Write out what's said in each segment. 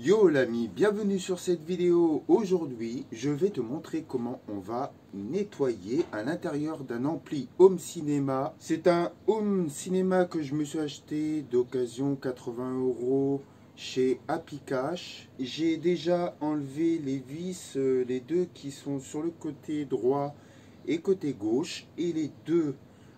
Yo l'ami, bienvenue sur cette vidéo. Aujourd'hui, je vais te montrer comment on va nettoyer à l'intérieur d'un ampli home cinéma. C'est un home cinéma que je me suis acheté d'occasion 80 € chez Happy Cash. J'ai déjà enlevé les vis, les deux qui sont sur le côté droit et côté gauche, et les deux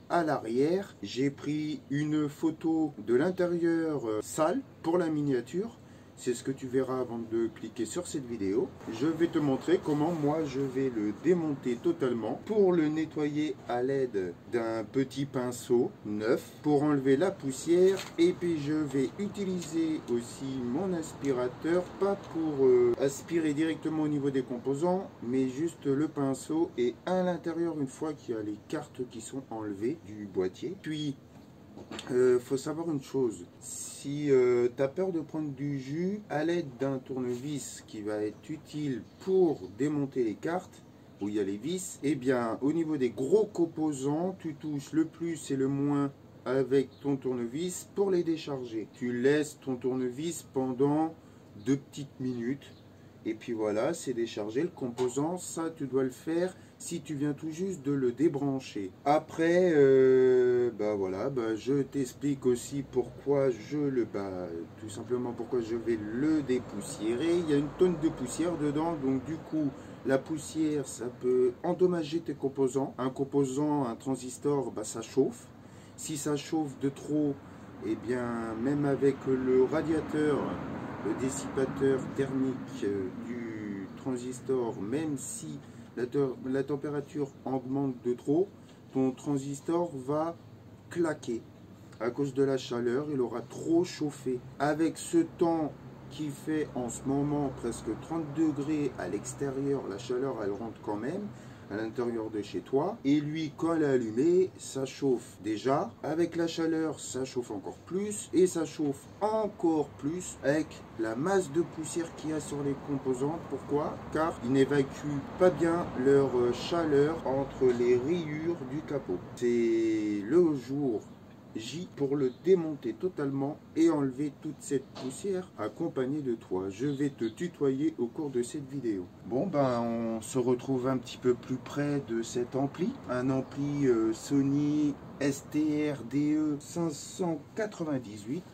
à l'arrière. J'ai pris une photo de l'intérieur sale pour la miniature. C'est ce que tu verras avant de cliquer sur cette vidéo. Je vais te montrer comment moi je vais le démonter totalement pour le nettoyer à l'aide d'un petit pinceau neuf pour enlever la poussière. Et puis je vais utiliser aussi mon aspirateur, pas pour aspirer directement au niveau des composants, mais juste le pinceau et à l'intérieur une fois qu'il y a les cartes qui sont enlevées du boîtier. Puis faut savoir une chose, si tu as peur de prendre du jus, à l'aide d'un tournevis qui va être utile pour démonter les cartes où il y a les vis, et bien au niveau des gros composants, tu touches le plus et le moins avec ton tournevis pour les décharger. Tu laisses ton tournevis pendant 2 petites minutes. Et puis voilà, c'est déchargé le composant. Ça, tu dois le faire si tu viens tout juste de le débrancher. Après, je t'explique aussi pourquoi tout simplement pourquoi je vais le dépoussiérer. Il y a une tonne de poussière dedans, donc du coup, la poussière, ça peut endommager tes composants. Un composant, un transistor, ça chauffe. Si ça chauffe de trop, eh bien, même avec le radiateur, le dissipateur thermique du transistor, même si la température augmente de trop, ton transistor va claquer à cause de la chaleur. Il aura trop chauffé. Avec ce temps qui fait en ce moment presque 30 degrés à l'extérieur, la chaleur elle rentre quand même à l'intérieur de chez toi, et lui quand elle est allumée, ça chauffe déjà. Avec la chaleur, ça chauffe encore plus, et ça chauffe encore plus avec la masse de poussière qu'il y a sur les composants. Pourquoi? Car ils n'évacuent pas bien leur chaleur entre les rayures du capot. C'est le jour J pour le démonter totalement et enlever toute cette poussière accompagnée de toi. Je vais te tutoyer au cours de cette vidéo. Bon on se retrouve un petit peu plus près de cet ampli. Un ampli Sony STRDE 598.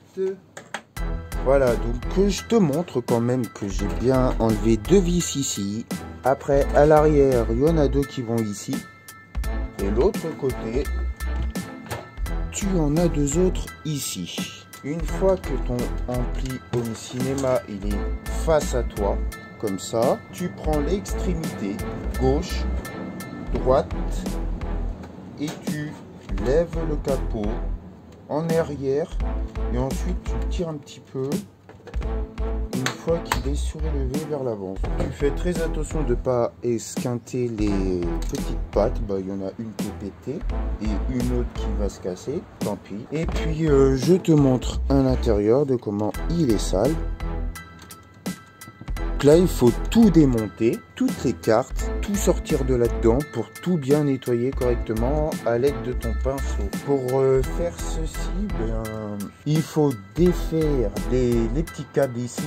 Voilà, donc je te montre quand même que j'ai bien enlevé 2 vis ici. Après à l'arrière, il y en a 2 qui vont ici. Et l'autre côté, tu en as 2 autres ici. Une fois que ton ampli home cinéma il est face à toi, comme ça, tu prends l'extrémité gauche, droite, et tu lèves le capot en arrière, et ensuite tu tires un petit peu une fois qu'il est surélevé vers l'avant. Tu fais très attention de ne pas esquinter les petites pattes. Il y en a une qui est pétée et une autre qui va se casser, tant pis. Et puis je te montre à l'intérieur de comment il est sale. Là il faut tout démonter, toutes les cartes, tout sortir de là-dedans pour tout bien nettoyer correctement à l'aide de ton pinceau. Pour faire ceci, il faut défaire les petits câbles ici.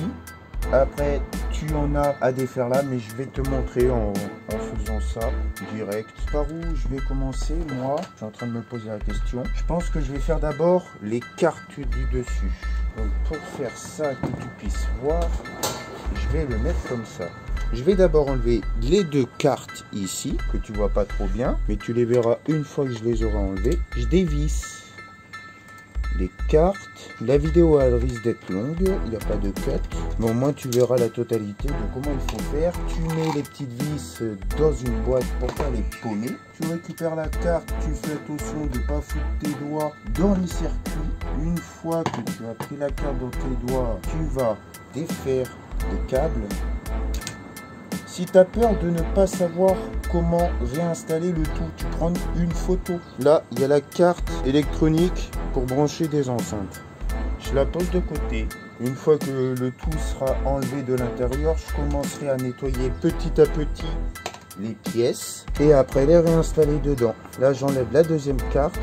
Après tu en as à défaire là, mais je vais te montrer en faisant ça direct. Par où je vais commencer? Moi je suis en train de me poser la question. Je pense que je vais faire d'abord les cartes du dessus. Donc pour faire ça, que tu puisses voir, je vais le mettre comme ça. Je vais d'abord enlever les 2 cartes ici, que tu vois pas trop bien, mais tu les verras une fois que je les aurai enlevées. Je dévisse les cartes. La vidéo elle risque d'être longue, il n'y a pas de cut, mais au moins tu verras la totalité de comment il faut faire. Tu mets les petites vis dans une boîte pour pas les paumer. Tu récupères la carte, tu fais attention de ne pas foutre tes doigts dans les circuits. Une fois que tu as pris la carte dans tes doigts, tu vas défaire les câbles. Si tu as peur de ne pas savoir comment réinstaller le tout, tu prends une photo. Là, il y a la carte électronique pour brancher des enceintes. Je la pose de côté. Une fois que le tout sera enlevé de l'intérieur, je commencerai à nettoyer petit à petit les pièces et après les réinstaller dedans. Là, j'enlève la deuxième carte.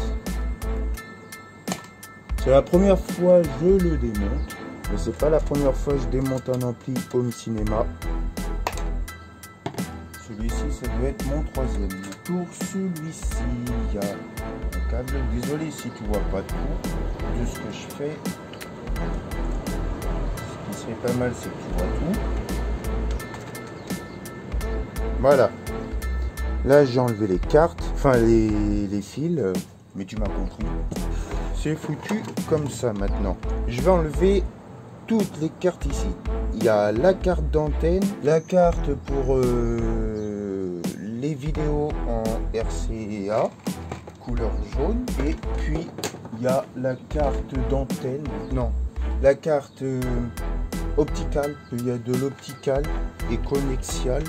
C'est la première fois que je le démonte. Mais c'est pas la première fois que je démonte un ampli home cinéma. Celui-ci, ça doit être mon troisième. Pour celui-ci, il y a un câble. Désolé si tu vois pas tout de ce que je fais. Ce qui serait pas mal, c'est que tu vois tout. Voilà. Là, j'ai enlevé les cartes, enfin les fils, mais tu m'as compris. C'est foutu comme ça maintenant. Je vais enlever toutes les cartes ici. Il y a la carte d'antenne, la carte pour les vidéos en RCA, couleur jaune, et puis il y a la carte d'antenne, non, la carte opticale, il y a de l'optical et conexial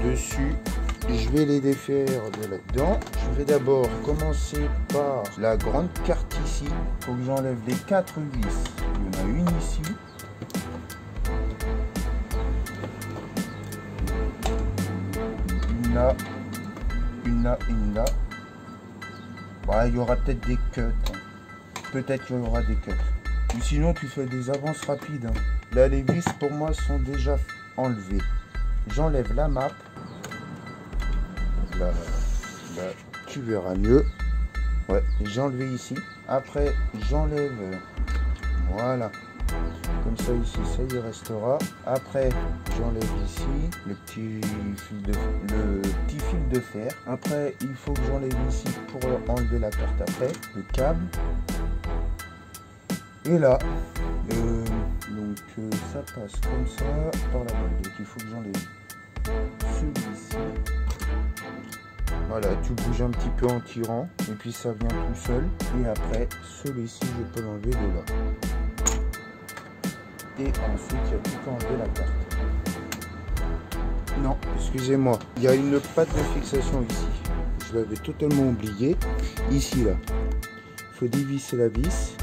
dessus. Je vais les défaire de là-dedans. Je vais d'abord commencer par la grande carte ici. Il faut que j'enlève les 4 vis. Il y en a une ici. Une là. Une là, une là. Bah, il y aura peut-être des cuts. Peut-être qu'il y aura des cuts. Ou sinon, tu fais des avances rapides. Là, les vis, pour moi, sont déjà enlevées. J'enlève la map. Là, tu verras mieux. Ouais, j'ai enlevé ici. Après, j'enlève. Voilà. Comme ça, ici, ça y restera. Après, j'enlève ici le petit fil de fer. Après, il faut que j'enlève ici pour enlever la carte après. Le câble. Et là, donc ça passe comme ça par la main. Donc, il faut que j'enlève celui-ci. Voilà, tu bouges un petit peu en tirant et puis ça vient tout seul. Et après, celui-ci, je peux l'enlever de là. Et ensuite, il y a tout à enlever la carte. Non, excusez-moi, il y a une patte de fixation ici. Je l'avais totalement oublié. Ici, là. Il faut dévisser la vis.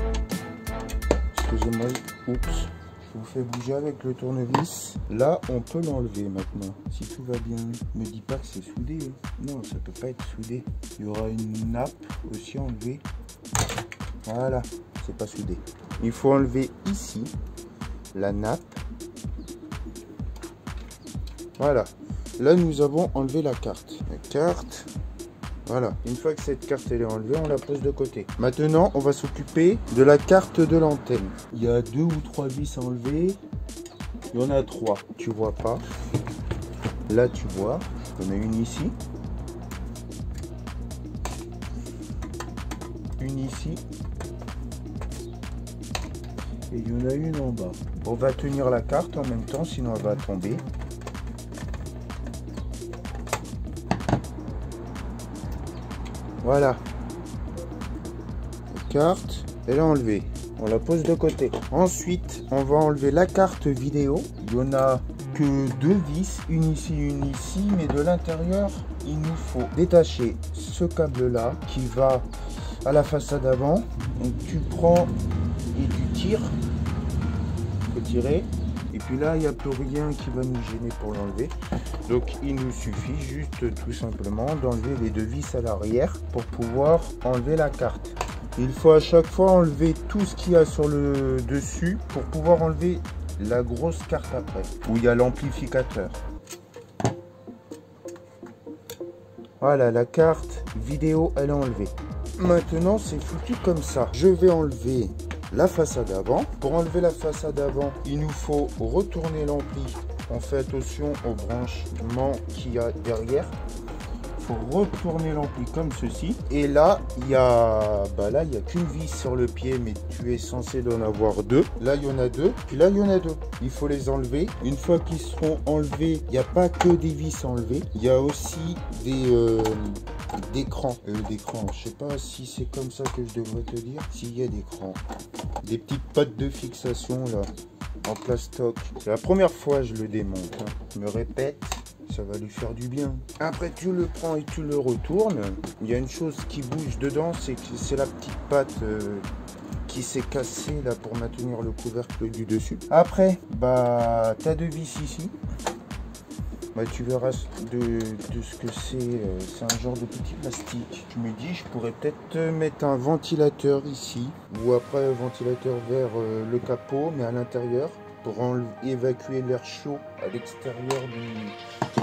Excusez-moi, oups. Je vous fais bouger avec le tournevis. Là, on peut l'enlever maintenant. Si tout va bien, me dis pas que c'est soudé. Non, ça peut pas être soudé. Il y aura une nappe aussi enlevée. Voilà, c'est pas soudé. Il faut enlever ici la nappe. Voilà. Là, nous avons enlevé la carte. La carte. Voilà, une fois que cette carte elle est enlevée, on la pose de côté. Maintenant, on va s'occuper de la carte de l'antenne. Il y a 2 ou 3 vis à enlever. Il y en a 3. Tu vois pas. Là, tu vois. Il y en a une ici. Une ici. Et il y en a une en bas. On va tenir la carte en même temps, sinon elle va tomber. Voilà, la carte, elle est enlevée. On la pose de côté. Ensuite, on va enlever la carte vidéo. Il n'y en a que 2 vis, une ici, mais de l'intérieur, il nous faut détacher ce câble-là qui va à la façade avant. Donc tu prends et tu tires. Il faut tirer. Et puis là, il n'y a plus rien qui va nous gêner pour l'enlever. Donc, il nous suffit juste tout simplement d'enlever les 2 vis à l'arrière pour pouvoir enlever la carte. Il faut à chaque fois enlever tout ce qu'il y a sur le dessus pour pouvoir enlever la grosse carte après, où il y a l'amplificateur. Voilà, la carte vidéo, elle est enlevée. Maintenant, c'est foutu comme ça. Je vais enlever la façade avant. Pour enlever la façade avant, il nous faut retourner l'ampli. On fait attention aux branchements qu'il y a derrière. Il faut retourner l'ampli comme ceci. Et là, il y a qu'une vis sur le pied, mais tu es censé en avoir 2. Là, il y en a 2. Puis là, il y en a 2. Il faut les enlever. Une fois qu'ils seront enlevés, il n'y a pas que des vis à enlever. Il y a aussi d'écran. Je sais pas si c'est comme ça que je devrais te dire. S'il y a d'écran. Des petites pattes de fixation là. En plastoc. C'est la première fois que je le démonte. Hein. Je me répète, ça va lui faire du bien. Après, tu le prends et tu le retournes. Il y a une chose qui bouge dedans, c'est que c'est la petite patte qui s'est cassée là pour maintenir le couvercle du dessus. Après, bah, tu as 2 vis ici. Bah, tu verras de ce que c'est. C'est un genre de petit plastique. Je me dis, je pourrais peut-être mettre un ventilateur ici. Ou après, un ventilateur vers le capot, mais à l'intérieur. Pour évacuer l'air chaud à l'extérieur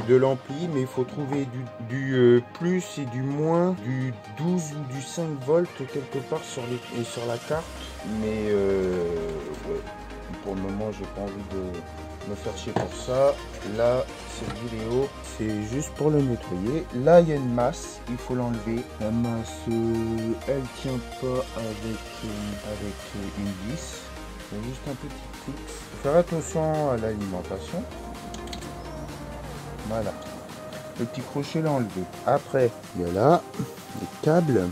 de l'ampli. Mais il faut trouver du plus et du moins, du 12 ou du 5 volts quelque part sur la carte. Mais ouais. Pour le moment, j'ai pas envie de me faire chier pour ça. Là, cette vidéo, c'est juste pour le nettoyer. Là, il y a une masse, il faut l'enlever. La masse, elle tient pas avec une vis. C'est juste un petit truc. Faut faire attention à l'alimentation. Voilà. Le petit crochet l'a enlevé. Après, il y a là les câbles.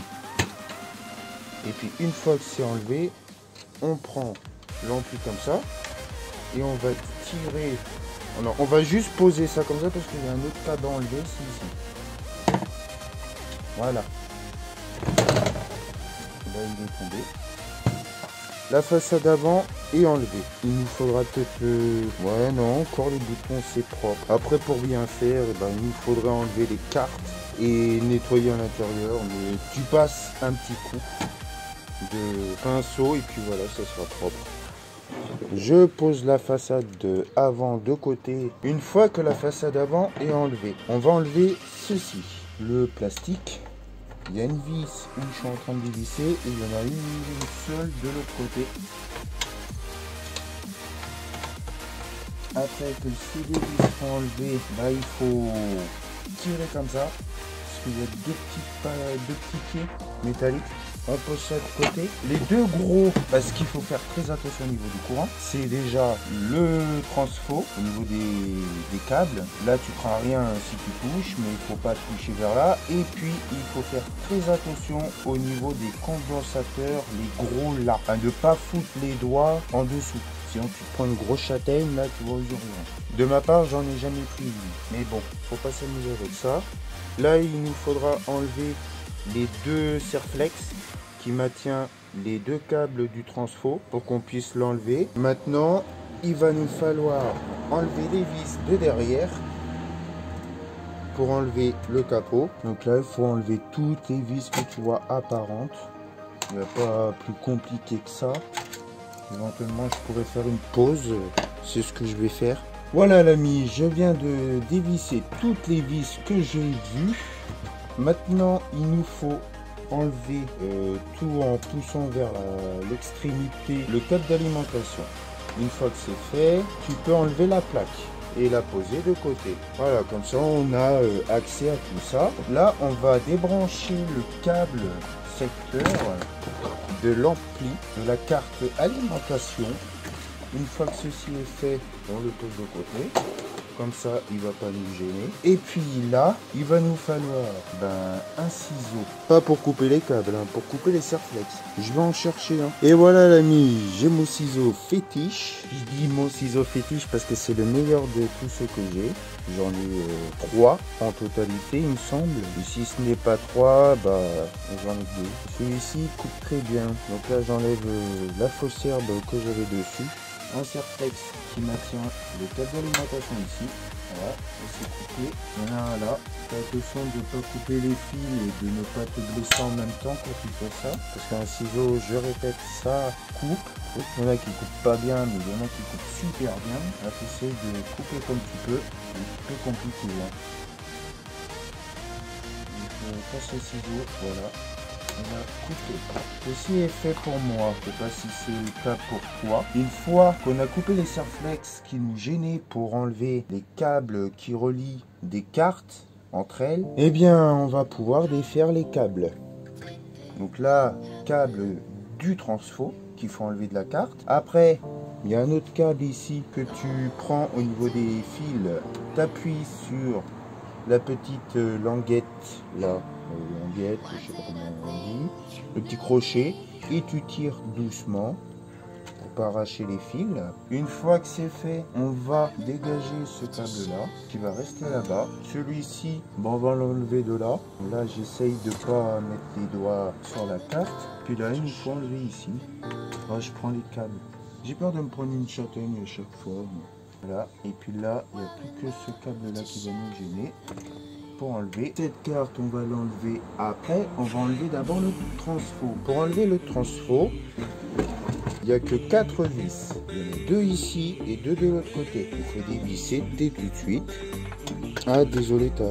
Et puis, une fois que c'est enlevé, on prend l'ampli comme ça et on va tirer. Alors, on va juste poser ça comme ça parce qu'il y a un autre câble à enlever, c'est ici. Voilà. Là, il est tombé. La façade avant est enlevée. Il nous faudra peut-être... Ouais, non, encore les boutons, c'est propre. Après, pour bien faire, eh ben, il nous faudrait enlever les cartes et nettoyer à l'intérieur. Mais tu passes un petit coup de pinceau et puis voilà, ça sera propre. Je pose la façade avant de côté. Une fois que la façade avant est enlevée, on va enlever ceci, le plastique. Il y a une vis où je suis en train de dévisser et il y en a une seule de l'autre côté. Après que ces deux vis sont enlevées, bah, il faut tirer comme ça parce qu'il y a deux petits pieds métalliques. On pose ça de côté. Les deux gros, parce qu'il faut faire très attention au niveau du courant, c'est déjà le transfo au niveau des câbles. Là, tu prends rien si tu touches, mais il ne faut pas toucher vers là. Et puis, il faut faire très attention au niveau des condensateurs, les gros là. À ne pas foutre les doigts en dessous. Sinon, tu prends une grosse châtaigne, là, tu vois aux urgences. De ma part, j'en ai jamais pris une. Mais bon, faut pas s'amuser avec ça. Là, il nous faudra enlever les deux serflex qui maintient les deux câbles du transfo pour qu'on puisse l'enlever. Maintenant, il va nous falloir enlever les vis de derrière pour enlever le capot. Donc là, il faut enlever toutes les vis que tu vois apparentes. Il n'y a pas plus compliqué que ça. Éventuellement, je pourrais faire une pause. C'est ce que je vais faire. Voilà l'ami, je viens de dévisser toutes les vis que j'ai vues. Maintenant, il nous faut enlever tout en poussant vers l'extrémité le câble d'alimentation. Une fois que c'est fait, tu peux enlever la plaque et la poser de côté. Voilà, comme ça on a accès à tout ça. Là, on va débrancher le câble secteur de l'ampli de la carte alimentation. Une fois que ceci est fait, on le pose de côté. Comme ça, il va pas nous gêner. Et puis là, il va nous falloir un ciseau. Pas pour couper les câbles, hein, pour couper les serflex. Je vais en chercher un. Et voilà l'ami, j'ai mon ciseau fétiche. Je dis mon ciseau fétiche parce que c'est le meilleur de tous ceux que j'ai. J'en ai 3 en totalité, il me semble. Et si ce n'est pas 3, j'en ai 2. Celui-ci coupe très bien. Donc là, j'enlève la fausse herbe que j'avais dessus. Un serflex qui maintient le câble d'alimentation ici. Voilà, c'est coupé. Il y en a un là. Fais attention de ne pas couper les fils et de ne pas te blesser en même temps quand tu fais ça. Parce qu'un ciseau, je répète, ça coupe. Il y en a qui coupent pas bien, mais il y en a qui coupent super bien. Là, tu essaies de couper comme tu peux. C'est un petit peu compliqué. Hein. Donc, je passe le ciseau, voilà. On va couper. Ceci est fait pour moi. Je ne sais pas si c'est le cas pour toi. Une fois qu'on a coupé les serflex qui nous gênaient pour enlever les câbles qui relient des cartes entre elles, eh bien on va pouvoir défaire les câbles. Donc là, câble du transfo qu'il faut enlever de la carte. Après, il y a un autre câble ici que tu prends au niveau des fils. Tu appuies sur la petite languette là. Languette, je sais pas comment on dit, le petit crochet, et tu tires doucement pour pas arracher les fils. Une fois que c'est fait, on va dégager ce câble là qui va rester là-bas. Celui-ci, on va l'enlever de là. Là, j'essaye de pas mettre les doigts sur la carte. Puis là, il faut enlever ici. Là, je prends les câbles. J'ai peur de me prendre une châtaigne à chaque fois. Voilà, et puis là, il n'y a plus que ce câble là qui va nous gêner. Pour enlever cette carte, on va l'enlever après. On va enlever d'abord le transfo. Pour enlever le transfo, il n'y a que 4 vis. Il y en a 2 ici et 2 de l'autre côté. Il faut dévisser dès tout de suite. Ah, désolé, tu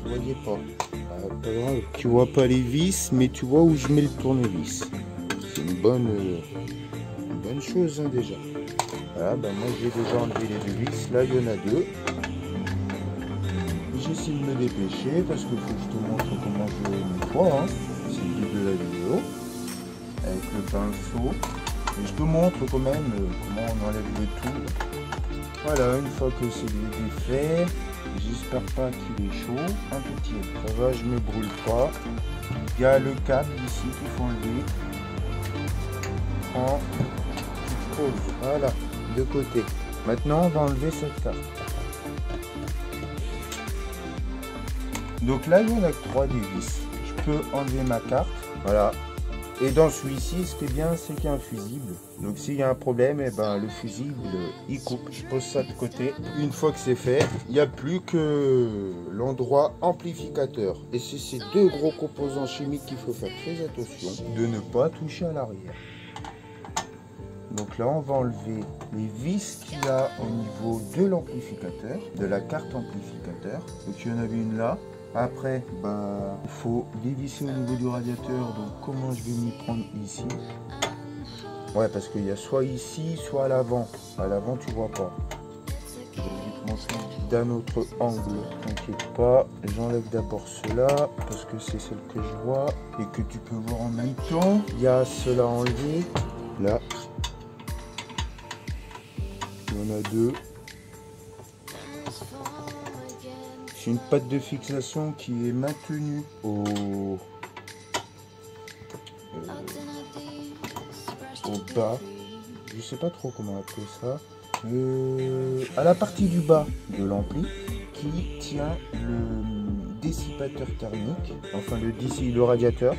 voyais pas. Ah, pas grave. Tu vois pas les vis, mais tu vois où je mets le tournevis. C'est une bonne chose hein, déjà. Voilà, ben moi j'ai déjà enlevé les 2 vis. Là, il y en a 2. J'essaie de me dépêcher parce qu'il faut que je te montre comment je nettoie. Hein. C'est le but de la vidéo. Avec le pinceau. Et je te montre quand même comment on enlève le tout. Voilà, une fois que c'est fait, j'espère pas qu'il est chaud. Un petit, ça va, je me brûle pas. Il y a le câble ici qu'il faut enlever. En pause, voilà, de côté. Maintenant, on va enlever cette carte. Donc là, il y en a que 3 des vis. Je peux enlever ma carte, voilà. Et dans celui-ci, ce qui est bien, c'est qu'il y a un fusible. Donc s'il y a un problème, eh ben, le fusible, il coupe. Je pose ça de côté. Une fois que c'est fait, il n'y a plus que l'endroit amplificateur. Et c'est ces 2 gros composants chimiques qu'il faut faire très attention de ne pas toucher à l'arrière. Donc là, on va enlever les vis qu'il y a au niveau de l'amplificateur, de la carte amplificateur. Donc il y en avait une là. Après, bah, il faut dévisser au niveau du radiateur. Donc, comment je vais m'y prendre ici? Ouais, parce qu'il y a soit ici, soit à l'avant. À l'avant, tu vois pas. Je vais te montrer d'un autre angle. T'inquiète pas. J'enlève d'abord cela parce que c'est celle que je vois et que tu peux voir en même temps. Il y a cela enlevé. Là, il y en a 2. C'est une patte de fixation qui est maintenue au bas. Je sais pas trop comment appeler ça. À la partie du bas de l'ampli qui tient le dissipateur thermique. Enfin le radiateur.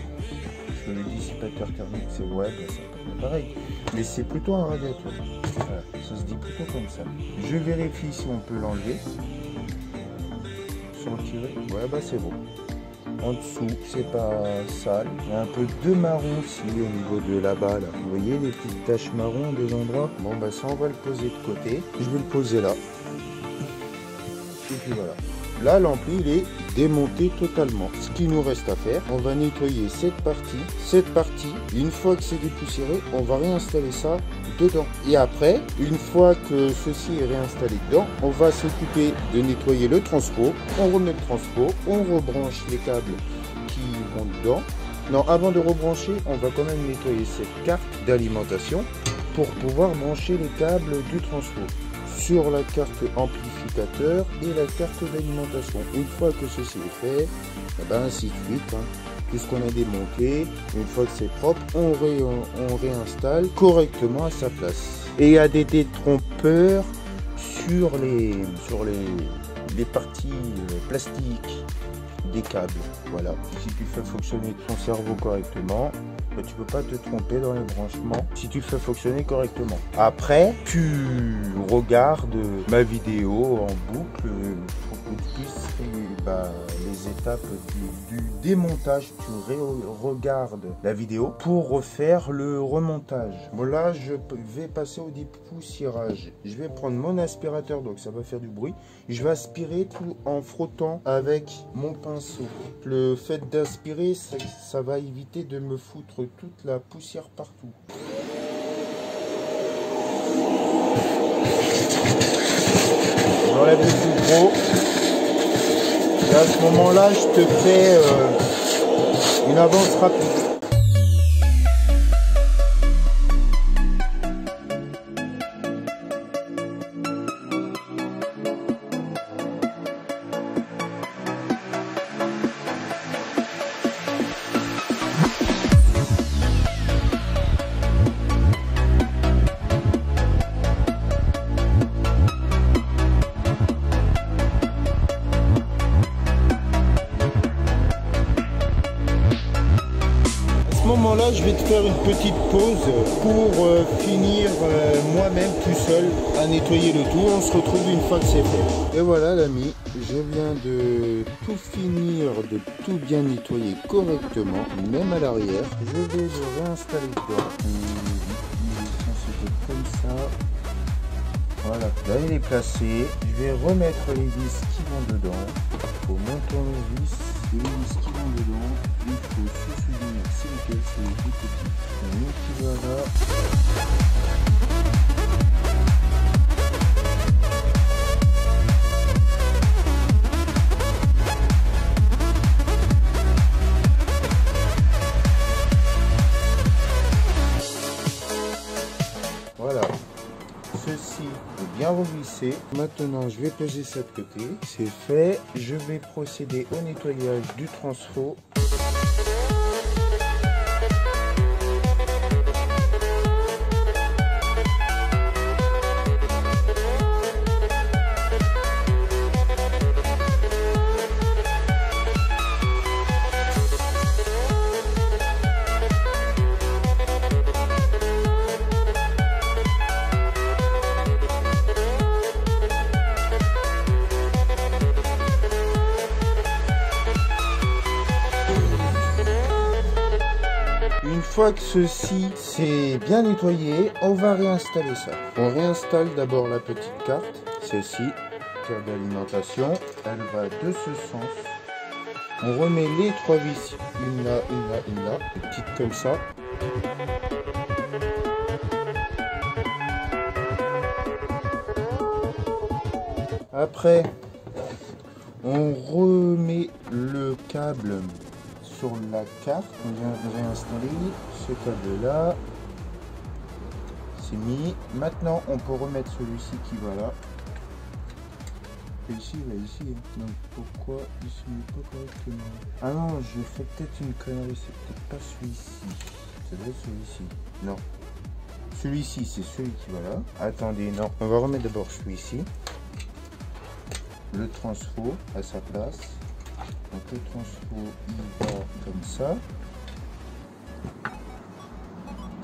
Parce que le dissipateur thermique c'est ouais, c'est pas pareil. Mais c'est plutôt un radiateur. Voilà, ça se dit plutôt comme ça. Je vérifie si on peut l'enlever. Tirer. Ouais, bah c'est bon. En dessous, c'est pas sale. Il y a un peu de marron aussi au niveau de là-bas. Là. Vous voyez les petites taches marron des endroits. Bon, bah ça, on va le poser de côté. Je vais le poser là. Et puis voilà. Là, l'ampli, il est démonté totalement. Ce qu'il nous reste à faire, on va nettoyer cette partie. Cette partie, une fois que c'est dépoussiéré, on va réinstaller ça dedans. Et après, une fois que ceci est réinstallé dedans, on va s'occuper de nettoyer le transfo. On remet le transfo, on rebranche les câbles qui vont dedans. Non, avant de rebrancher, on va quand même nettoyer cette carte d'alimentation pour pouvoir brancher les câbles du transfo sur la carte amplificateur et la carte d'alimentation. Une fois que ceci est fait, et ben ainsi de suite. Hein. Tout ce qu'on a démonté, une fois que c'est propre, on réinstalle correctement à sa place. Et il y a des détrompeurs sur les parties plastiques des câbles. Voilà. Si tu fais fonctionner ton cerveau correctement, bah, tu peux pas te tromper dans les branchements si tu le fais fonctionner correctement. Après, tu regardes ma vidéo en boucle pour que tu puisses les étapes du démontage. Tu regardes la vidéo pour refaire le remontage. Bon, là, je vais passer au dépoussiérage. Je vais prendre mon aspirateur, donc ça va faire du bruit. Je vais aspirer tout en frottant avec mon pinceau. Le fait d'aspirer, ça va éviter de me foutre toute la poussière partout. J'enlève le plus gros. Et à ce moment-là, je te fais une avance rapide. là, je vais te faire une petite pause pour finir moi-même tout seul à nettoyer le tout. On se retrouve une fois que c'est fait. Et voilà l'ami, je viens de tout finir, de tout bien nettoyer correctement, même à l'arrière. Je vais le réinstaller dedans. Comme ça. Voilà, là il est placé. Je vais remettre les vis qui vont dedans. Il faut monter les vis. Les vis qui vont dedans, il faut se souvenir c'est lequel, c'est les plus petits. Donc voilà. Voilà. Ceci est bien revissé. Maintenant, je vais poser ça de côté. C'est fait. Je vais procéder au nettoyage du transfo. Une fois que ceci c'est bien nettoyé, on va réinstaller ça. On réinstalle d'abord la petite carte, celle-ci, carte d'alimentation. Elle va de ce sens. On remet les 3 vis, une là, une là, une là, une petite comme ça. Après, on remet le câble sur la carte. On vient réinstaller ce câble là. C'est mis. Maintenant, on peut remettre celui-ci qui va là. Celui-ci va ici. Donc pourquoi il se met pas correctement? Ah non, je fais peut-être une connerie. C'est peut-être pas celui-ci. Ça doit être celui-ci. Non. Celui-ci, c'est celui qui va là. Attendez, non. On va remettre d'abord celui-ci. Le transfo à sa place. Donc le transfo il va comme ça.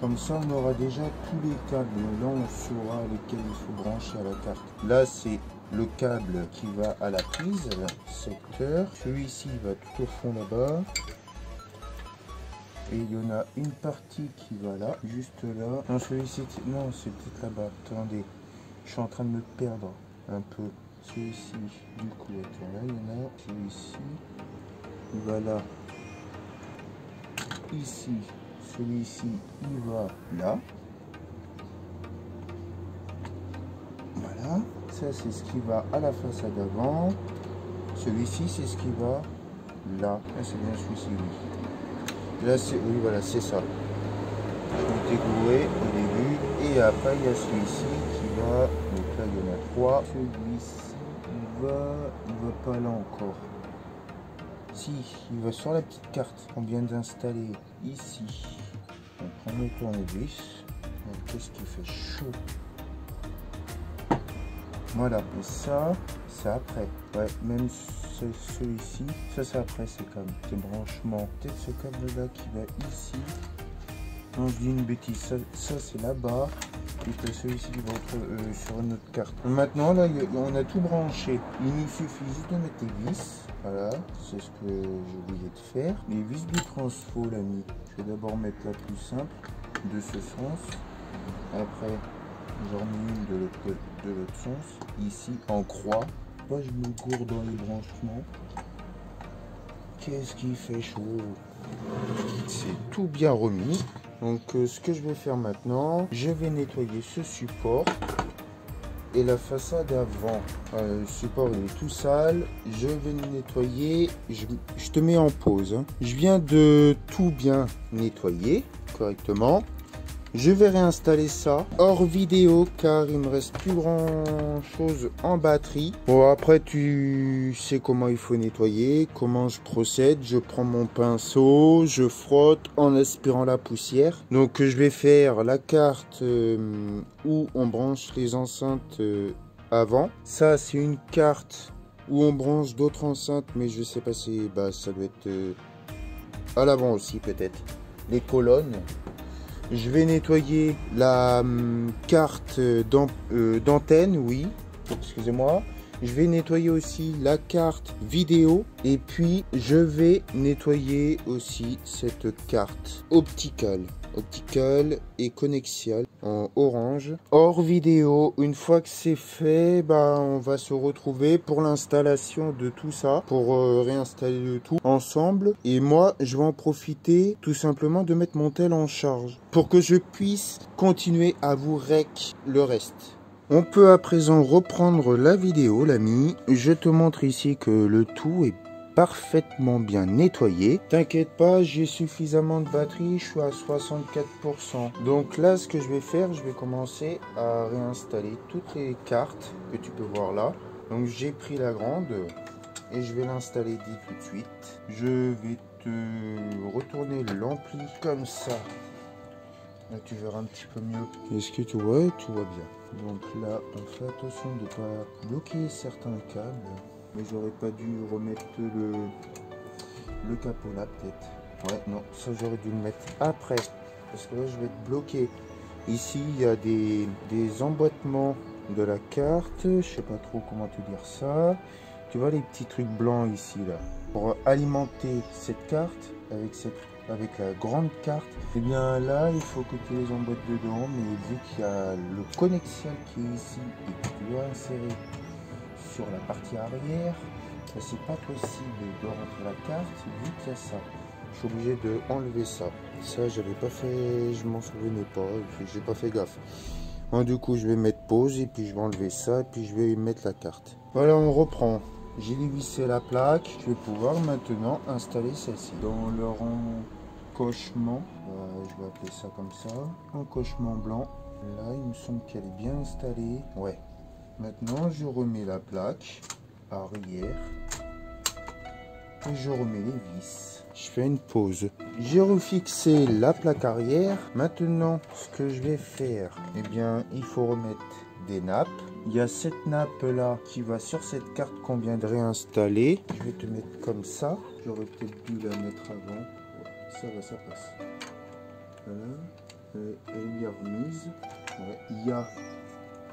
Comme ça on aura déjà tous les câbles. Là on saura lesquels il faut brancher à la carte. Là c'est le câble qui va à la prise, secteur. Celui-ci va tout au fond là-bas. Et il y en a une partie qui va là, juste là. Non celui-ci, non c'est peut-être là-bas. Attendez, je suis en train de me perdre un peu. Celui-ci, du coup, attends, là, il y en a, celui-ci, il va là, ici, celui-ci, il va là, voilà, ça c'est ce qui va à la façade avant, celui-ci c'est ce qui va là, ah, c'est bien celui-ci, oui, là c'est, oui voilà, c'est ça, je m'étais gouré au début, et après il y a celui-ci qui va, donc là il y en a 3, celui-ci, il va pas là encore. Si, il va sur la petite carte qu'on vient d'installer ici. Donc on met le tournevis. Qu'est-ce qui fait chaud? Voilà, et ça, c'est après. Ouais, même celui-ci, ça c'est après, c'est comme tes branchements. Peut-être ce câble là qui va ici. Non, je dis une bêtise, ça c'est là-bas. Et celui-ci qui va être sur une autre carte. Maintenant là on a tout branché. Il nous suffit juste de mettre les vis. Voilà, c'est ce que j'ai oublié de faire. Les vis du transfo l'ami. Je vais d'abord mettre la plus simple de ce sens. Après j'en mets une de l'autre sens. Ici en croix. Là je me gourde dans les branchements. Qu'est-ce qui fait chaud? C'est tout bien remis. Donc ce que je vais faire maintenant, je vais nettoyer ce support et la façade avant. Le support il est tout sale, je vais le nettoyer, je te mets en pause. Hein. Je viens de tout bien nettoyer correctement. Je vais réinstaller ça hors vidéo car il me reste plus grand chose en batterie. Bon après tu sais comment il faut nettoyer, comment je procède. Je prends mon pinceau, je frotte en aspirant la poussière. Donc je vais faire la carte où on branche les enceintes avant. Ça c'est une carte où on branche d'autres enceintes mais je sais pas si ça doit être à l'avant aussi peut-être. les colonnes. Je vais nettoyer la carte d'antenne, oui, excusez-moi. Je vais nettoyer aussi la carte vidéo et puis je vais nettoyer aussi cette carte opticale et conexiale en orange. Hors vidéo, une fois que c'est fait, on va se retrouver pour l'installation de tout ça, pour réinstaller le tout ensemble. Et moi, je vais en profiter tout simplement de mettre mon tel en charge pour que je puisse continuer à vous rec le reste. On peut à présent reprendre la vidéo, l'ami. Je te montre ici que le tout est parfaitement bien nettoyé. T'inquiète pas, j'ai suffisamment de batterie, je suis à 64%. Donc là, ce que je vais faire, je vais commencer à réinstaller toutes les cartes que tu peux voir là. Donc j'ai pris la grande et je vais l'installer tout de suite. Je vais te retourner l'ampli comme ça. Là, tu verras un petit peu mieux. Est-ce que tu vois? Tout va bien. Donc là, on fait attention de ne pas bloquer certains câbles. Mais j'aurais pas dû remettre le capot là, peut-être. Ouais, non, ça j'aurais dû le mettre après. Parce que là, je vais être bloqué. Ici, il y a des emboîtements de la carte. Je sais pas trop comment te dire ça. Tu vois les petits trucs blancs ici, là. Pour alimenter cette carte avec la grande carte, et bien là il faut que tu les emboîtes dedans, mais vu qu'il y a le connexion qui est ici et que tu dois insérer sur la partie arrière, c'est pas possible de rentrer la carte vu qu'il y a ça. Je suis obligé de enlever ça. Ça j'avais pas fait, je m'en souvenais pas, j'ai pas fait gaffe. Bon, du coup je vais mettre pause et puis je vais enlever ça et puis je vais mettre la carte. Voilà, on reprend. J'ai dévissé la plaque, je vais pouvoir maintenant installer celle-ci dans le encochement. Je vais appeler ça comme ça, encochement blanc. Là, il me semble qu'elle est bien installée. Ouais. Maintenant, je remets la plaque arrière et je remets les vis. Je fais une pause. J'ai refixé la plaque arrière. Maintenant, ce que je vais faire, eh bien, il faut remettre des nappes. Il y a cette nappe là qui va sur cette carte qu'on vient de réinstaller. Je vais te mettre comme ça. J'aurais peut-être dû la mettre avant. Ouais, ça va, ça passe. Voilà. Elle y a remise. Ouais. Il y a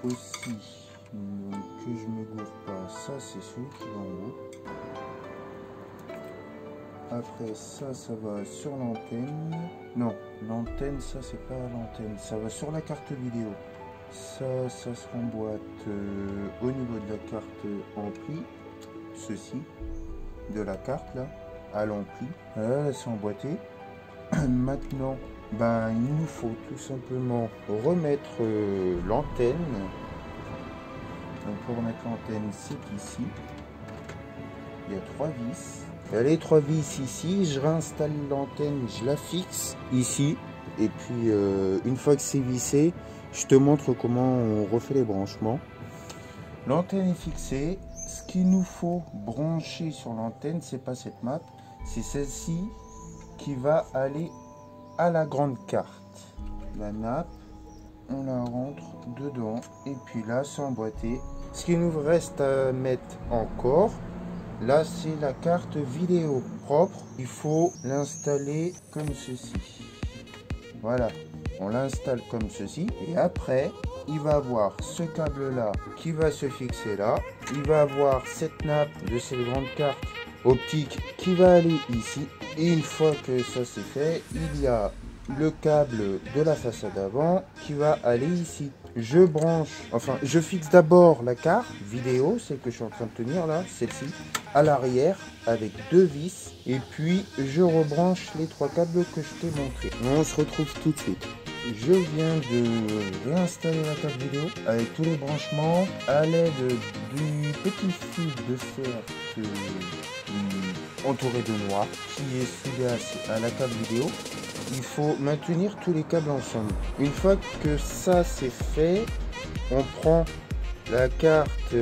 aussi, donc, que je ne me gourre pas, ça c'est celui qui va en haut. Après ça, ça va sur l'antenne. Non, l'antenne, ça c'est pas l'antenne. Ça va sur la carte vidéo. Ça se remboîte au niveau de la carte ampli. Ceci, de la carte là, à l'ampli. Là, c'est emboîté. Maintenant, il nous faut tout simplement remettre l'antenne. Donc pour remettre l'antenne, c'est ici. Il y a 3 vis. Il y a les 3 vis ici. Je réinstalle l'antenne, je la fixe ici. Et puis une fois que c'est vissé, je te montre comment on refait les branchements. L'antenne est fixée. Ce qu'il nous faut brancher sur l'antenne, c'est pas cette map, c'est celle-ci qui va aller à la grande carte. La nappe, on la rentre dedans et puis là c'est emboîté. Ce qu'il nous reste à mettre encore, là c'est la carte vidéo propre. Il faut l'installer comme ceci. Voilà, on l'installe comme ceci et après il va avoir ce câble là qui va se fixer là. Il va avoir cette nappe de cette grande carte optique qui va aller ici. Et une fois que ça c'est fait, il y a le câble de la façade avant qui va aller ici. Je branche, enfin je fixe d'abord la carte vidéo, celle que je suis en train de tenir là, celle-ci, à l'arrière avec 2 vis. Et puis je rebranche les 3 câbles que je t'ai montré. On se retrouve tout de suite. Je viens de réinstaller la carte vidéo avec tous les branchements à l'aide du petit fil de fer entouré de noix qui est soudé à la carte vidéo. Il faut maintenir tous les câbles ensemble. Une fois que ça c'est fait, on prend la carte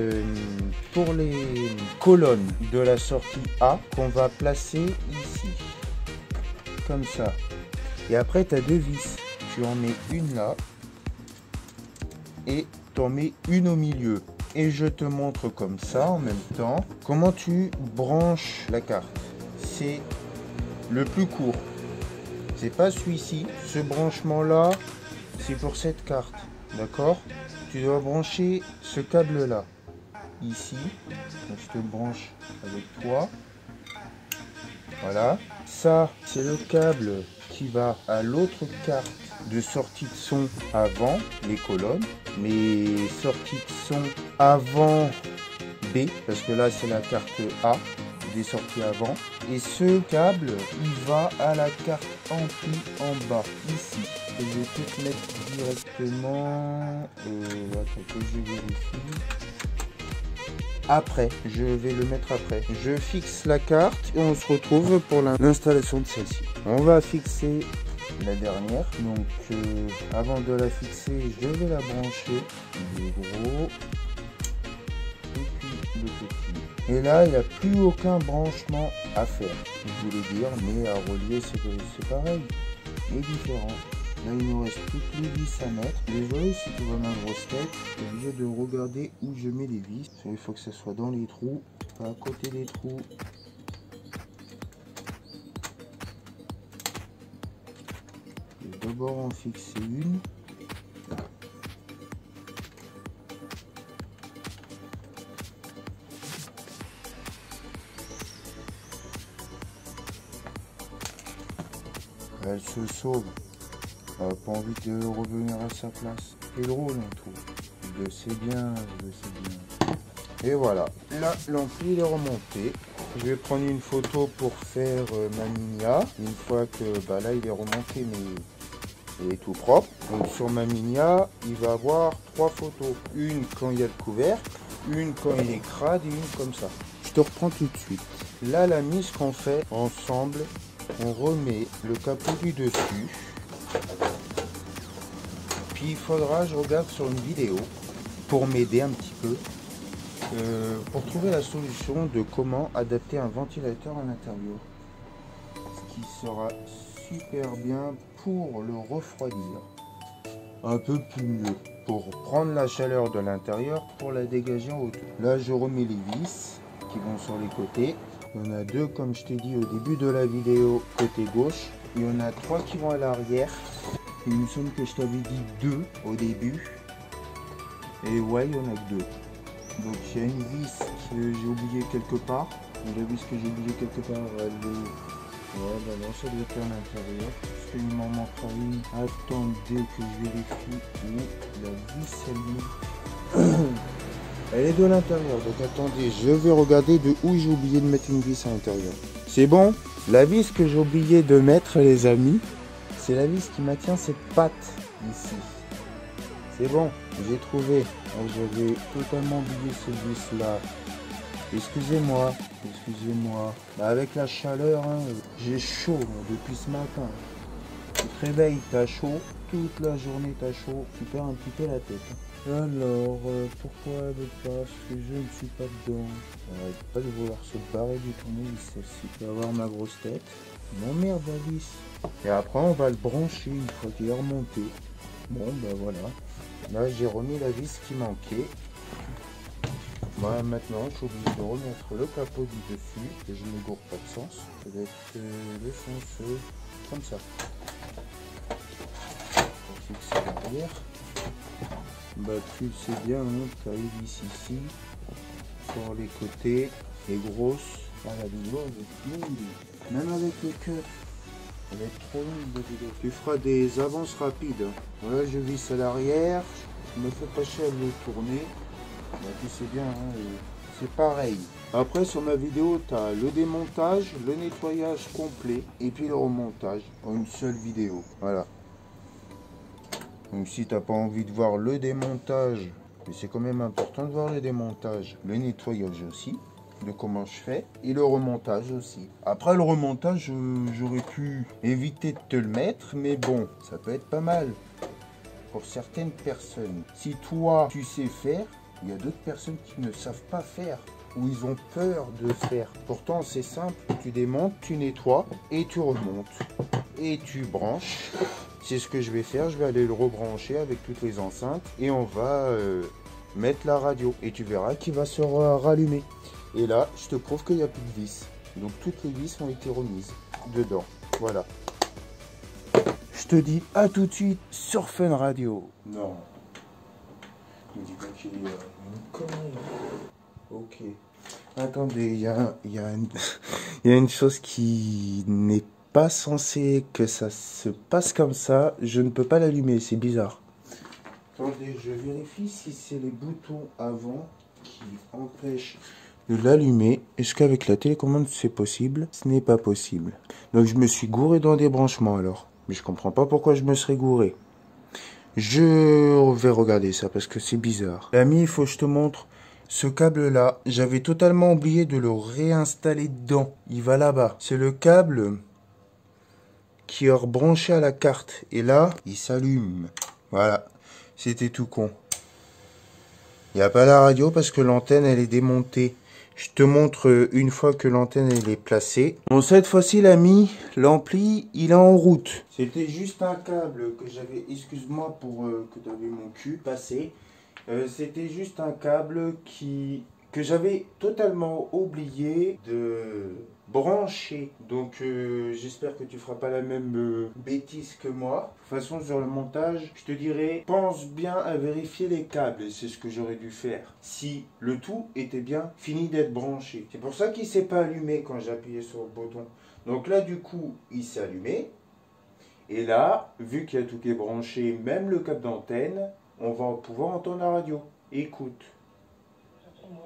pour les colonnes de la sortie A qu'on va placer ici, comme ça. Et après tu as 2 vis. Tu en mets une là et tu en mets une au milieu. Et je te montre comme ça en même temps comment tu branches la carte. C'est le plus court. C'est pas celui-ci. Ce branchement-là, c'est pour cette carte. D'accord? Tu dois brancher ce câble-là. Ici. Donc je te le branche avec toi. Voilà. Ça, c'est le câble qui va à l'autre carte de sortie de son avant les colonnes. Mais sortie de son avant B, parce que là c'est la carte A des sorties avant. Et ce câble, il va à la carte ampli en bas, ici. Et je vais peut-être mettre directement... attends que je vérifie. Après, je vais le mettre après. Je fixe la carte et on se retrouve pour l'installation de celle-ci. On va fixer la dernière. Donc, avant de la fixer, je vais la brancher. Le gros. Et puis le petit. Et là, il n'y a plus aucun branchement à faire. Je voulais dire, mais à relier, c'est pareil. Mais différent. Là, il nous reste toutes les vis à mettre. Désolé si tu vois ma grosse tête. Je suis obligé de regarder où je mets les vis. Il faut que ça soit dans les trous, pas à côté des trous. Je vais d'abord en fixer une. Elle se sauve. Pas envie de revenir à sa place. C'est drôle en tout. Je le sais bien, je le sais bien. Et voilà. Là, l'ampli est remonté. Je vais prendre une photo pour faire ma Minia. Une fois que là, il est remonté, mais il est tout propre. Donc sur ma Minia, il va avoir 3 photos. Une quand il y a le couvercle, une quand il est crade et une comme ça. Je te reprends tout de suite. Là, la mise qu'on fait ensemble, on remet le capot du dessus. Puis il faudra, je regarde sur une vidéo pour m'aider un petit peu, pour trouver la solution de comment adapter un ventilateur à l'intérieur. Ce qui sera super bien pour le refroidir. Un peu plus mieux. Pour prendre la chaleur de l'intérieur, pour la dégager en hauteur. Là, je remets les vis qui vont sur les côtés. Il y en a 2, comme je t'ai dit au début de la vidéo, côté gauche. Il y en a 3 qui vont à l'arrière. Il me semble que je t'avais dit 2 au début. Et ouais, il y en a que 2. Donc il y a une vis que j'ai oubliée quelque part. La vis que j'ai oubliée quelque part, elle est... Ouais, non, ça doit être à l'intérieur. Parce qu'il m'en manquera une. Attendez que je vérifie. Mais la vis, elle est de l'intérieur. Donc attendez, je vais regarder de où j'ai oublié de mettre une vis à l'intérieur. C'est bon? La vis que j'ai oublié de mettre, les amis, c'est la vis qui maintient cette patte ici. C'est bon, j'ai trouvé. J'avais totalement oublié cette vis là. Excusez-moi, excusez-moi. Avec la chaleur, hein, j'ai chaud depuis ce matin. Tu te réveilles, t'as chaud. Toute la journée, t'as chaud. Tu perds un petit peu la tête. Alors, pourquoi elle veut pas? Parce que je ne suis pas dedans. Arrête pas de vouloir se barrer du tournevis, celle-ci. Tu vas voir ma grosse tête. Non, merde, la vis. Et après, on va le brancher une fois qu'il est remonté. Bon, voilà. Là, j'ai remis la vis qui manquait. Voilà, maintenant, je suis obligé de remettre le capot du dessus. Et je ne gourde pas de sens. Ça va être le sens comme ça. Pour fixer l'arrière. Tu le sais bien, hein, tu as les vis ici. Sur les côtés. Les grosses. Ah, la vidéo, elle est longue. Même avec le cœur. Elle va être trop longue la vidéo. Tu feras des avances rapides. Voilà, je visse à l'arrière. Je me fais pas chier à le tourner. Tu sais bien, hein, c'est pareil. Après, sur ma vidéo, tu as le démontage, le nettoyage complet et puis le remontage en une seule vidéo. Voilà. Donc, si tu n'as pas envie de voir le démontage, mais c'est quand même important de voir le démontage, le nettoyage aussi, de comment je fais, et le remontage aussi. Après, le remontage, j'aurais pu éviter de te le mettre, mais bon, ça peut être pas mal pour certaines personnes. Si toi, tu sais faire, il y a d'autres personnes qui ne savent pas faire ou ils ont peur de faire. Pourtant, c'est simple. Tu démontes, tu nettoies et tu remontes. Et tu branches. C'est ce que je vais faire. Je vais aller le rebrancher avec toutes les enceintes et on va mettre la radio. Et tu verras qu'il va se rallumer. Et là, je te prouve qu'il n'y a plus de vis. Donc, toutes les vis ont été remises dedans. Voilà. je te dis à tout de suite sur Fun Radio. Non. Ne dis pas qu'il y a une connerie. Ok. Attendez, il y a une chose qui n'est pas censée que ça se passe comme ça. Je ne peux pas l'allumer, c'est bizarre. Attendez, je vérifie si c'est les boutons avant qui empêchent de l'allumer. Est-ce qu'avec la télécommande c'est possible? Ce n'est pas possible. Donc je me suis gouré dans des branchements alors. Mais je comprends pas pourquoi je me serais gouré. Je vais regarder ça parce que c'est bizarre. L'ami, il faut que je te montre ce câble-là. J'avais totalement oublié de le réinstaller dedans. Il va là-bas. C'est le câble qui est rebranché à la carte. Et là, il s'allume. Voilà. C'était tout con. Il n'y a pas la radio parce que l'antenne, elle est démontée. Je te montre une fois que l'antenne elle est placée. Bon, cette fois-ci, l'ami, l'ampli, il est en route. C'était juste un câble que j'avais, excuse-moi pour que tu avais mon cul passé. C'était juste un câble que j'avais totalement oublié de brancher. Donc j'espère que tu feras pas la même bêtise que moi. De toute façon, sur le montage, je te dirais, pense bien à vérifier les câbles. Et c'est ce que j'aurais dû faire si le tout était bien fini d'être branché. C'est pour ça qu'il ne s'est pas allumé quand j'ai appuyé sur le bouton. Donc là, du coup, il s'est allumé. Et là, vu qu'il y a tout qui est branché, même le câble d'antenne, on va pouvoir entendre la radio. Écoute.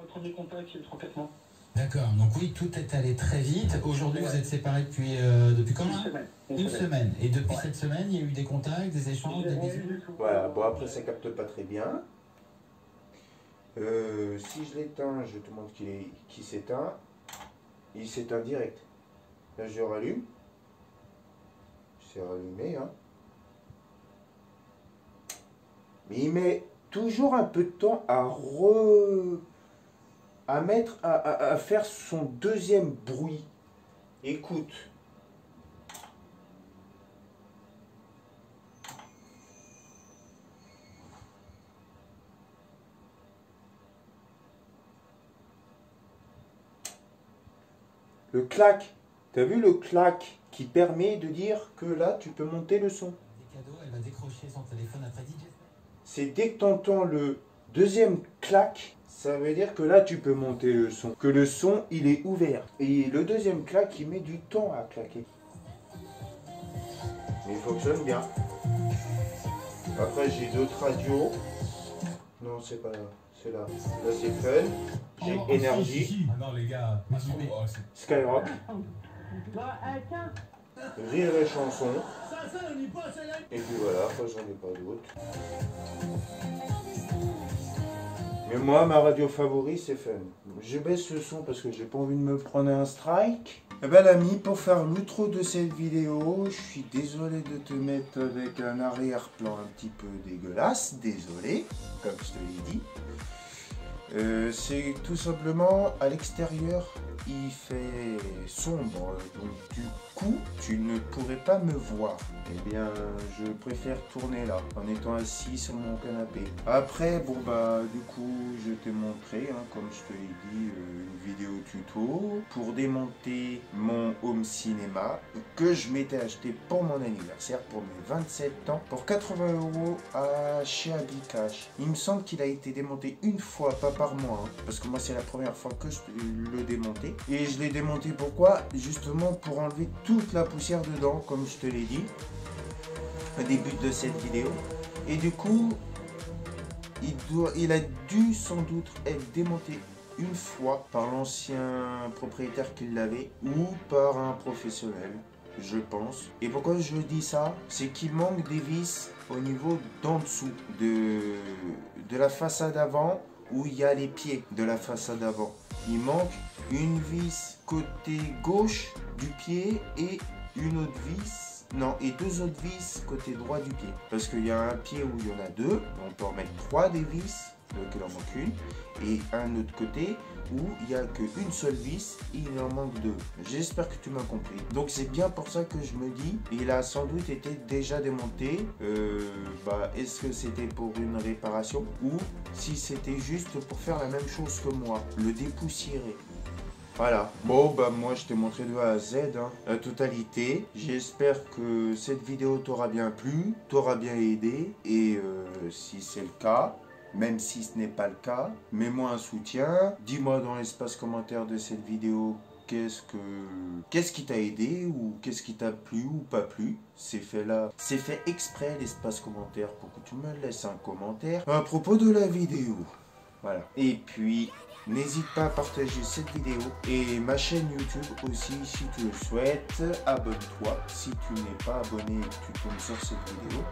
Premier contact, c'est complètement. D'accord, donc oui, tout est allé très vite. Aujourd'hui, vous êtes séparés depuis quand? Une semaine. Et depuis cette semaine, il y a eu des contacts, des échanges, des bisous? Voilà, bon après ça capte pas très bien. Si je l'éteins, je te montre qu'il s'éteint. Il s'éteint direct. Là je rallume. C'est rallumé, hein. Mais il met toujours un peu de temps à faire son deuxième bruit. Écoute. Le clac. T'as vu le clac qui permet de dire que là tu peux monter le son. Des cadeaux, elle va décrocher son téléphone après 10 minutes. C'est dès que tu entends le deuxième clac, ça veut dire que là tu peux monter le son. Que le son il est ouvert. Et le deuxième clac il met du temps à claquer. Mais il fonctionne bien. Après j'ai d'autres radios. Non c'est pas là. C'est là. Là c'est Fun. J'ai Énergie. Ah non les gars, Skyrock. Rire et chanson. Et puis voilà, après j'en ai pas d'autres. Mais moi, ma radio favorite, c'est Fun. Je baisse le son parce que j'ai pas envie de me prendre un strike. Eh ben l'ami, pour faire l'outro de cette vidéo, je suis désolé de te mettre avec un arrière-plan un petit peu dégueulasse. Désolé, comme je te l'ai dit. C'est tout simplement à l'extérieur, il fait sombre, donc du coup, tu ne pourrais pas me voir. Eh bien, je préfère tourner là, en étant assis sur mon canapé. Après, bon bah, du coup, je t'ai montré, hein, comme je te l'ai dit, une vidéo tuto pour démonter mon home cinéma que je m'étais acheté pour mon anniversaire, pour mes 27 ans, pour 80 € chez Abicash. Il me semble qu'il a été démonté une fois, pas par moi, hein, parce que moi c'est la première fois que je le démontais. Et je l'ai démonté pourquoi? Justement pour enlever toute la poussière dedans, comme je te l'ai dit au début de cette vidéo. Et du coup, il a dû sans doute être démonté une fois par l'ancien propriétaire qui l'avait ou par un professionnel, je pense. Et pourquoi je dis ça? C'est qu'il manque des vis au niveau d'en dessous de la façade avant, où il y a les pieds de la façade avant. Il manque une vis côté gauche du pied et une autre vis, non, et deux autres vis côté droit du pied. Parce qu'il y a un pied où il y en a deux, on peut en mettre 3 des vis, donc il en manque une, et un autre côté où il n'y a qu'une seule vis et il en manque 2. J'espère que tu m'as compris. Donc c'est bien pour ça que je me dis, il a sans doute été déjà démonté. Est-ce que c'était pour une réparation ou si c'était juste pour faire la même chose que moi, le dépoussiérer. Voilà. Bon, bah moi je t'ai montré de A à Z, hein, la totalité. J'espère que cette vidéo t'aura bien plu, t'aura bien aidé. Et si c'est le cas, même si ce n'est pas le cas, mets-moi un soutien. Dis-moi dans l'espace commentaire de cette vidéo qu'est-ce qui t'a aidé ou qu'est-ce qui t'a plu ou pas plu. C'est fait là, c'est fait exprès l'espace commentaire pour que tu me laisses un commentaire à propos de la vidéo. Voilà. Et puis, n'hésite pas à partager cette vidéo et ma chaîne YouTube aussi si tu le souhaites. Abonne-toi si tu n'es pas abonné et que tu tombes sur cette vidéo.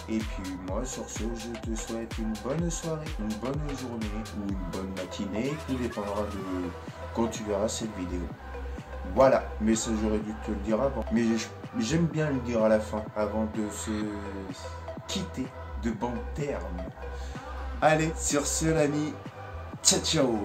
Et puis moi, sur ce, je te souhaite une bonne soirée, une bonne journée ou une bonne matinée. Tout dépendra de quand tu verras cette vidéo. Voilà, mais ça j'aurais dû te le dire avant. Mais j'aime bien le dire à la fin, avant de se quitter de bons termes. Allez, sur ce l'ami, ciao ciao.